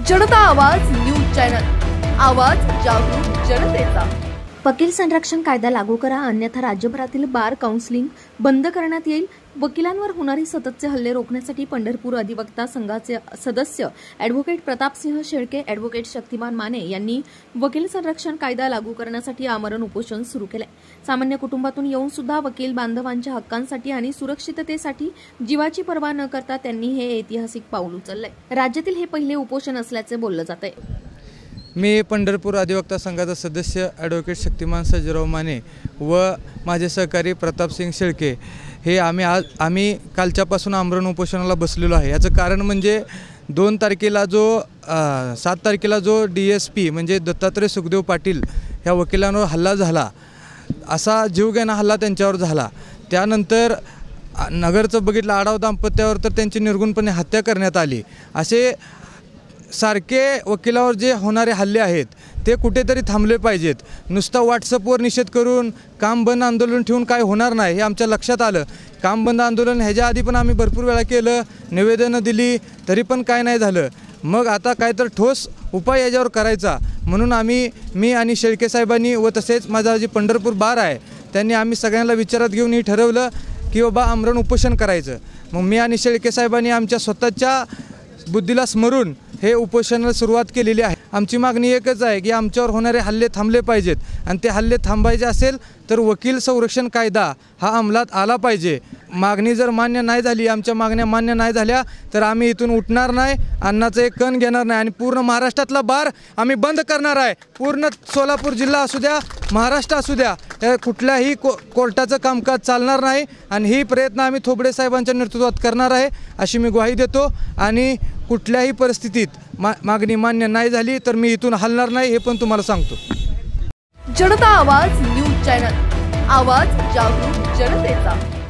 जनता आवाज news channel, आवाज जागरूक जनतेचा। वकील संरक्षण कायदा लागू करा, अन्यथा राज्यभरातील बार काउन्सिलिंग बंद करण्यात येईल। वकिलांवर होणारे सततचे हल्ले रोखण्यासाठी पंढरपूर अधिवक्ता संघाचे सदस्य ॲडव्होकेट प्रतापसिंह शेळके, ॲडव्होकेट शक्तिमान माने यांनी वकील संरक्षण कायदा लागू करण्यासाठी आमरण उपोषण सुरू केले। सामान्य कुटुंबातून येऊन सुद्धा वकील बांधवांच्या हक्कांसाठी आणि सुरक्षिततेसाठी जीवाची पर्वा न करता त्यांनी हे ऐतिहासिक पाऊल उचलले। राज्यातील हे पहिले उपोषण असल्याचे बोलले जाते। मी पंढरपूर अधिवक्ता संघाचा सदस्य ॲडव्होकेट शक्तिमान सर्जेराव माने व माझे सहकारी प्रतापसिंह शेळके हे आम्ही कालच्यापासून आमरण उपोषणाला बसलेलो आहे। याचं कारण म्हणजे 2 तारखेला 7 तारखेला जो DSP म्हणजे दत्तात्रय सुखदेव पाटील ह्या वकिलांवर हल्ला झाला, असा जीवघेणा हल्ला त्यांच्यावर झाला। त्यानंतर नगरचं बघितलं आढाव दाम्पत्यावर तर त्यांची निर्गुणपणे हत्या करण्यात आली। असे सारखे वकिलावर जे होणारे हल्ले आहेत ते कुठेतरी थांबले पाहिजेत। नुसतं व्हॉट्सअपवर निषेध करून काम बंद आंदोलन ठेवून काय होणार नाही हे आमच्या लक्षात आलं। काम बंद आंदोलन ह्याच्या आधी पण आम्ही भरपूर वेळा केलं, निवेदनं दिली, तरी पण काय नाही झालं। मग आता काय तर ठोस उपाय याच्यावर करायचा म्हणून मी आणि शेळके साहेबांनी व तसेच माझा जे पंढरपूर बार आहे त्यांनी आम्ही सगळ्यांना विचारात घेऊन हे ठरवलं की बाबा आमरण उपोषण करायचं। मग मी आणि शेळके साहेबांनी आमच्या स्वतःच्या बुद्धीला स्मरून हे उपोषणाला सुरुवात केलेली आहे। आमची मागणी एकच आहे की आमच्यावर होणारे हल्ले थांबले पाहिजेत आणि ते हल्ले थांबायचे असेल तर वकील संरक्षण कायदा हा अंमलात आला पाहिजे। मागणी जर मान्य नाही झाली, आमच्या मागण्या मान्य नाही झाल्या तर आम्ही इथून उठणार नाही, अन्नाचं एक कण घेणार नाही आणि पूर्ण महाराष्ट्रातला बार आम्ही बंद करणार आहे। पूर्ण सोलापूर जिल्हा असू द्या, महाराष्ट्र असू द्या, कुठल्याही कोर्टाचं कामकाज चालणार नाही आणि ही प्रयत्न आम्ही थोबडे साहेबांच्या नेतृत्वात करणार आहे अशी मी ग्वाही देतो। आणि कुठल्याही परिस्थितीत मागणी मान्य नाही झाली तर मी इथून हलणार नाही हे पण तुम्हाला सांगतो। जनता आवाज न्यूज चॅनल, आवाज जागरूक जनतेचा।